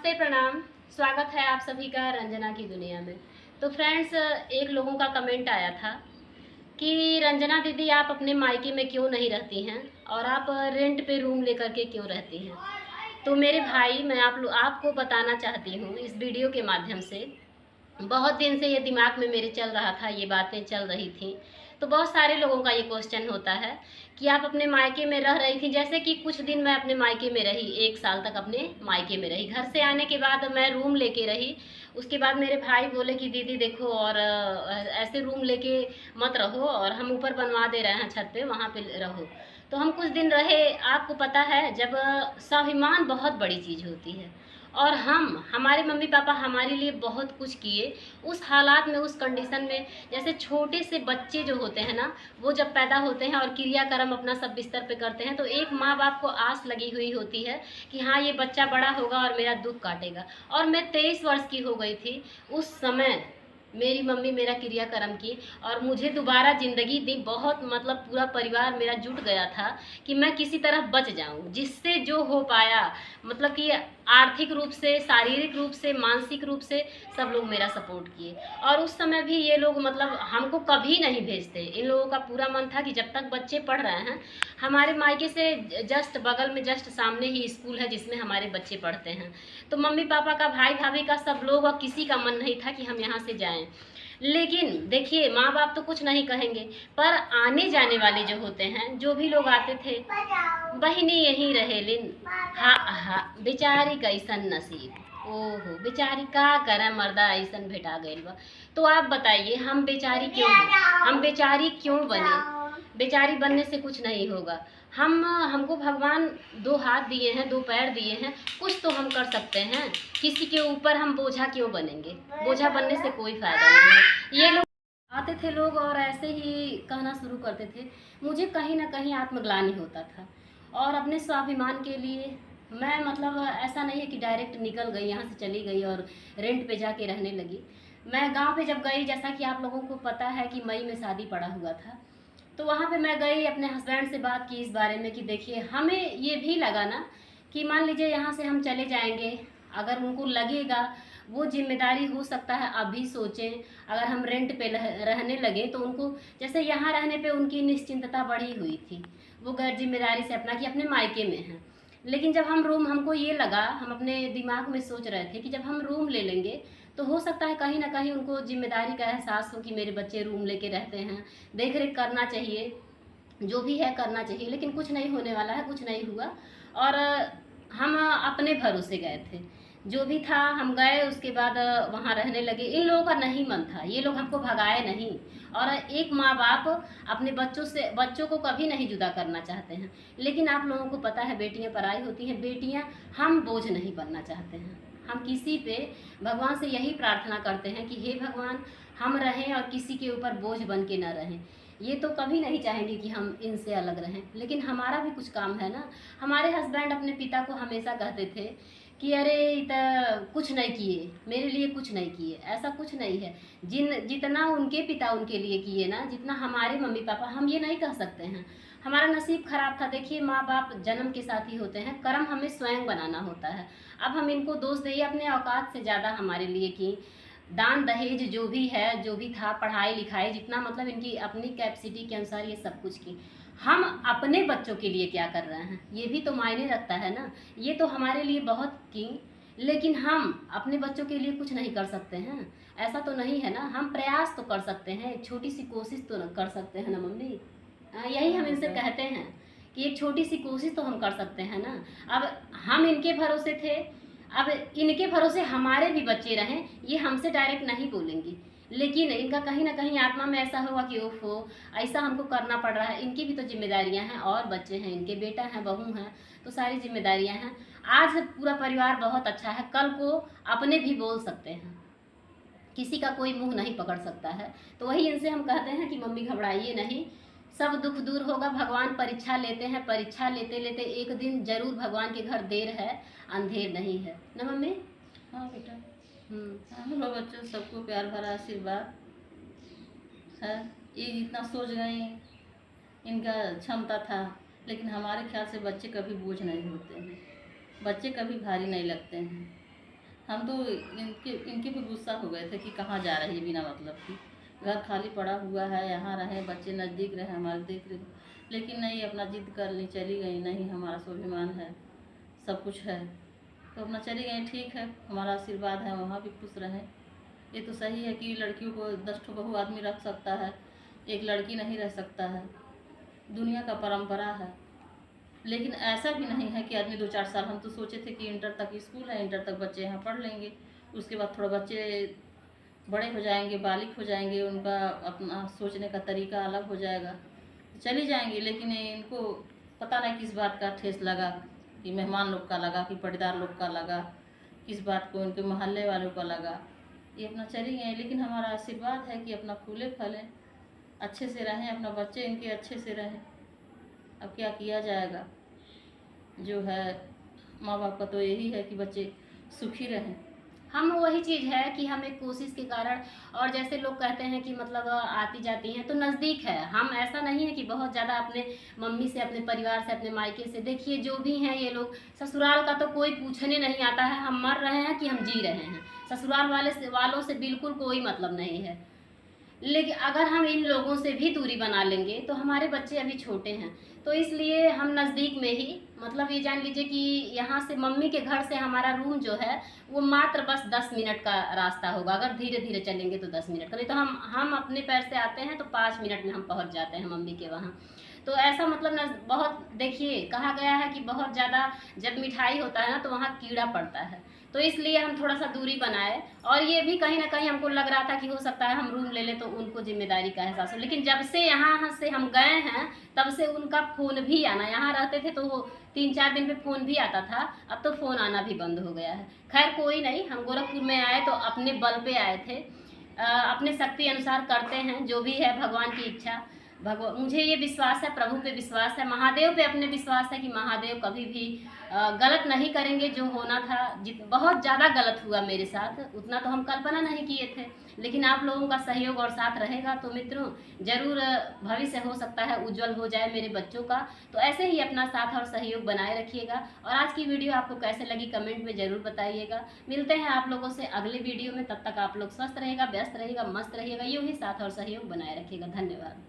नमस्ते, प्रणाम। स्वागत है आप सभी का रंजना की दुनिया में। तो फ्रेंड्स, एक लोगों का कमेंट आया था कि रंजना दीदी आप अपने मायके में क्यों नहीं रहती हैं और आप रेंट पे रूम लेकर के क्यों रहती हैं। तो मेरे भाई, मैं आपको बताना चाहती हूँ इस वीडियो के माध्यम से। बहुत दिन से ये दिमाग में मेरे चल रहा था, ये बातें चल रही थी। तो बहुत सारे लोगों का ये क्वेश्चन होता है कि आप अपने मायके में रह रही थी। जैसे कि कुछ दिन मैं अपने मायके में रही, 1 साल तक अपने मायके में रही। घर से आने के बाद मैं रूम लेके रही। उसके बाद मेरे भाई बोले कि दीदी देखो, और ऐसे रूम लेके मत रहो, और हम ऊपर बनवा दे रहे हैं छत पे, वहाँ पे रहो। तो हम कुछ दिन रहे। आपको पता है, जब स्वाभिमान बहुत बड़ी चीज़ होती है, और हमारे मम्मी पापा हमारे लिए बहुत कुछ किए। उस हालात में, उस कंडीशन में, जैसे छोटे से बच्चे जो होते हैं ना, वो जब पैदा होते हैं और क्रियाक्रम अपना सब बिस्तर पे करते हैं, तो एक माँ बाप को आस लगी हुई होती है कि हाँ, ये बच्चा बड़ा होगा और मेरा दुख काटेगा। और मैं 23 वर्ष की हो गई थी उस समय। मेरी मम्मी मेरा क्रियाक्रम की और मुझे दोबारा ज़िंदगी दी। बहुत मतलब पूरा परिवार मेरा जुट गया था कि मैं किसी तरह बच जाऊं, जिससे जो हो पाया, मतलब कि आर्थिक रूप से, शारीरिक रूप से, मानसिक रूप से सब लोग मेरा सपोर्ट किए। और उस समय भी ये लोग मतलब हमको कभी नहीं भेजते। इन लोगों का पूरा मन था कि जब तक बच्चे पढ़ रहे हैं, हमारे मायके से जस्ट बगल में, जस्ट सामने ही स्कूल है जिसमें हमारे बच्चे पढ़ते हैं। तो मम्मी पापा का, भाई भाभी का, सब लोग और किसी का मन नहीं था कि हम यहाँ से जाएं। लेकिन देखिए, माँ बाप तो कुछ नहीं कहेंगे, पर आने जाने वाले जो होते हैं, जो भी लोग आते थे, बहिनी यहीं रहेलिन। हा हा, बेचारी कैसन नसीब। ओहो, बेचारी का करे, मर्दा ऐसन भेटा गइल बा। तो आप बताइए, हम बेचारी क्यों हैं? हम बेचारी क्यों बने? बेचारी बनने से कुछ नहीं होगा। हमको भगवान 2 हाथ दिए हैं, 2 पैर दिए हैं, कुछ तो हम कर सकते हैं। किसी के ऊपर हम बोझा क्यों बनेंगे? बोझा बनने से कोई फायदा नहीं है। ये लोग आते थे लोग और ऐसे ही कहना शुरू करते थे, मुझे कहीं ना कहीं आत्मग्लानि होता था। और अपने स्वाभिमान के लिए मैं, मतलब ऐसा नहीं है कि डायरेक्ट निकल गई, यहाँ से चली गई और रेंट पे जाके रहने लगी। मैं गांव पे जब गई, जैसा कि आप लोगों को पता है कि मई में शादी पड़ा हुआ था, तो वहाँ पे मैं गई, अपने हस्बैंड से बात की इस बारे में कि देखिए, हमें ये भी लगा ना कि मान लीजिए यहाँ से हम चले जाएंगे, अगर उनको लगेगा वो जिम्मेदारी हो सकता है। अभी सोचें, अगर हम रेंट पे रहने लगे तो उनको, जैसे यहाँ रहने पे उनकी निश्चिंतता बढ़ी हुई थी, वो गैर जिम्मेदारी से अपना कि अपने मायके में हैं। लेकिन जब हम रूम, हमको ये लगा, हम अपने दिमाग में सोच रहे थे कि जब हम रूम ले लेंगे तो हो सकता है कहीं ना कहीं उनको जिम्मेदारी का एहसास हो कि मेरे बच्चे रूम लेके रहते हैं, देख रेख करना चाहिए, जो भी है करना चाहिए। लेकिन कुछ नहीं होने वाला है, कुछ नहीं हुआ। और हम अपने भरोसे गए थे, जो भी था हम गए। उसके बाद वहाँ रहने लगे। इन लोगों का नहीं मन था, ये लोग हमको भगाए नहीं। और एक माँ बाप अपने बच्चों को कभी नहीं जुदा करना चाहते हैं। लेकिन आप लोगों को पता है, बेटियां पराई होती हैं। बेटियां, हम बोझ नहीं बनना चाहते हैं। हम किसी पे, भगवान से यही प्रार्थना करते हैं कि हे भगवान, हम रहें और किसी के ऊपर बोझ बन के ना रहें। ये तो कभी नहीं चाहेंगे कि हम इनसे अलग रहें, लेकिन हमारा भी कुछ काम है ना। हमारे हस्बैंड अपने पिता को हमेशा कहते थे कि अरे कुछ नहीं किए, मेरे लिए कुछ नहीं किए। ऐसा कुछ नहीं है। जितना उनके पिता उनके लिए किए ना, जितना हमारे मम्मी पापा, हम ये नहीं कह सकते हैं। हमारा नसीब खराब था। देखिए, माँ बाप जन्म के साथ ही होते हैं, कर्म हमें स्वयं बनाना होता है। अब हम इनको दोष दें, अपने औकात से ज़्यादा हमारे लिए की। दान दहेज जो भी है, जो भी था, पढ़ाई लिखाई, जितना मतलब इनकी अपनी कैपेसिटी के अनुसार ये सब कुछ की। हम अपने बच्चों के लिए क्या कर रहे हैं, ये भी तो मायने रखता है ना। ये तो हमारे लिए बहुत की, लेकिन हम अपने बच्चों के लिए कुछ नहीं कर सकते हैं? ऐसा तो नहीं है ना। हम प्रयास तो कर सकते हैं, एक छोटी सी कोशिश तो कर सकते हैं ना मम्मी। यही हम इनसे कहते हैं कि एक छोटी सी कोशिश तो हम कर सकते हैं ना। अब हम इनके भरोसे थे, अब इनके भरोसे हमारे भी बच्चे रहें, ये हमसे डायरेक्ट नहीं बोलेंगी। लेकिन इनका कहीं ना कहीं आत्मा में ऐसा होगा कि ओफो, ऐसा हमको करना पड़ रहा है। इनकी भी तो जिम्मेदारियां हैं, और बच्चे हैं, इनके बेटा हैं, बहू हैं, तो सारी जिम्मेदारियां हैं। आज पूरा परिवार बहुत अच्छा है, कल को अपने भी बोल सकते हैं। किसी का कोई मुंह नहीं पकड़ सकता है। तो वही इनसे हम कहते हैं कि मम्मी घबराइए नहीं, सब दुख दूर होगा। भगवान परीक्षा लेते हैं, परीक्षा लेते लेते एक दिन जरूर भगवान के घर देर है, अंधेर नहीं है ना मम्मी। हाँ बेटा। हम लोग बच्चों सबको प्यार भरा आशीर्वाद है। ये जितना सोच गए, इनका क्षमता था, लेकिन हमारे ख्याल से बच्चे कभी बोझ नहीं होते हैं, बच्चे कभी भारी नहीं लगते हैं। हम तो इनके भी गुस्सा हो गए थे कि कहाँ जा रही है बिना मतलब की। घर खाली पड़ा हुआ है, यहाँ रहे, बच्चे नज़दीक रहे, हमारे देख रहे, लेकिन नहीं, अपना जिद कर ली, चली गई। नहीं, हमारा स्वाभिमान है, सब कुछ है, तो अपना चली गई। ठीक है, हमारा आशीर्वाद है, वहाँ भी खुश रहें। ये तो सही है कि लड़कियों को 10 ठो बहू आदमी रख सकता है, एक लड़की नहीं रह सकता है, दुनिया का परंपरा है। लेकिन ऐसा भी नहीं है कि आदमी 2-4 साल, हम तो सोचे थे कि इंटर तक स्कूल है, इंटर तक बच्चे यहाँ पढ़ लेंगे, उसके बाद थोड़ा बच्चे बड़े हो जाएंगे, बालिग हो जाएंगे, उनका अपना सोचने का तरीका अलग हो जाएगा, चली जाएंगी। लेकिन इनको पता नहीं किस बात का ठेस लगा, कि मेहमान लोग का लगा, कि पटीदार लोग का लगा, किस बात को उनके मोहल्ले वालों का लगा, ये अपना चली गए। लेकिन हमारा आशीर्वाद है कि अपना फूले फलें, अच्छे से रहें, अपना बच्चे इनके अच्छे से रहें। अब क्या किया जाएगा, जो है माँ बाप का तो यही है कि बच्चे सुखी रहें। हम वही चीज़ है कि हम एक कोशिश के कारण, और जैसे लोग कहते हैं कि मतलब आती जाती हैं तो नज़दीक है। हम ऐसा नहीं है कि बहुत ज़्यादा अपने मम्मी से, अपने परिवार से, अपने मायके से, देखिए जो भी हैं ये लोग, ससुराल का तो कोई पूछने नहीं आता है। हम मर रहे हैं कि हम जी रहे हैं, ससुराल वालों से बिल्कुल कोई मतलब नहीं है। लेकिन अगर हम इन लोगों से भी दूरी बना लेंगे तो हमारे बच्चे अभी छोटे हैं, तो इसलिए हम नज़दीक में ही, मतलब ये जान लीजिए कि यहाँ से मम्मी के घर से हमारा रूम जो है वो मात्र बस 10 मिनट का रास्ता होगा। अगर धीरे धीरे चलेंगे तो 10 मिनट का, नहीं तो हम अपने पैर से आते हैं तो 5 मिनट में हम पहुँच जाते हैं मम्मी के वहाँ। तो ऐसा मतलब न, बहुत देखिए कहा गया है कि बहुत ज़्यादा जब मिठाई होता है ना तो वहाँ कीड़ा पड़ता है, तो इसलिए हम थोड़ा सा दूरी बनाए। और ये भी कहीं ना कहीं हमको लग रहा था कि हो सकता है हम रूम ले लें तो उनको जिम्मेदारी का एहसास हो, लेकिन जब से यहाँ से हम गए हैं तब से उनका फ़ोन भी आना, यहाँ रहते थे तो वो 3-4 दिन पे फ़ोन भी आता था, अब तो फ़ोन आना भी बंद हो गया है। खैर कोई नहीं, हम गोरखपुर में आए तो अपने बल पे आए थे, अपने शक्ति अनुसार करते हैं जो भी है, भगवान की इच्छा। मुझे ये विश्वास है, प्रभु पे विश्वास है, महादेव पे अपने विश्वास है कि महादेव कभी भी गलत नहीं करेंगे। जो होना था, बहुत ज़्यादा गलत हुआ मेरे साथ, उतना तो हम कल्पना नहीं किए थे, लेकिन आप लोगों का सहयोग और साथ रहेगा तो मित्रों ज़रूर भविष्य हो सकता है उज्जवल हो जाए मेरे बच्चों का। तो ऐसे ही अपना साथ और सहयोग बनाए रखिएगा। और आज की वीडियो आपको कैसे लगी कमेंट में ज़रूर बताइएगा। मिलते हैं आप लोगों से अगले वीडियो में, तब तक आप लोग स्वस्थ रहिएगा, व्यस्त रहिएगा, मस्त रहिएगा, यूँ ही साथ और सहयोग बनाए रखिएगा। धन्यवाद।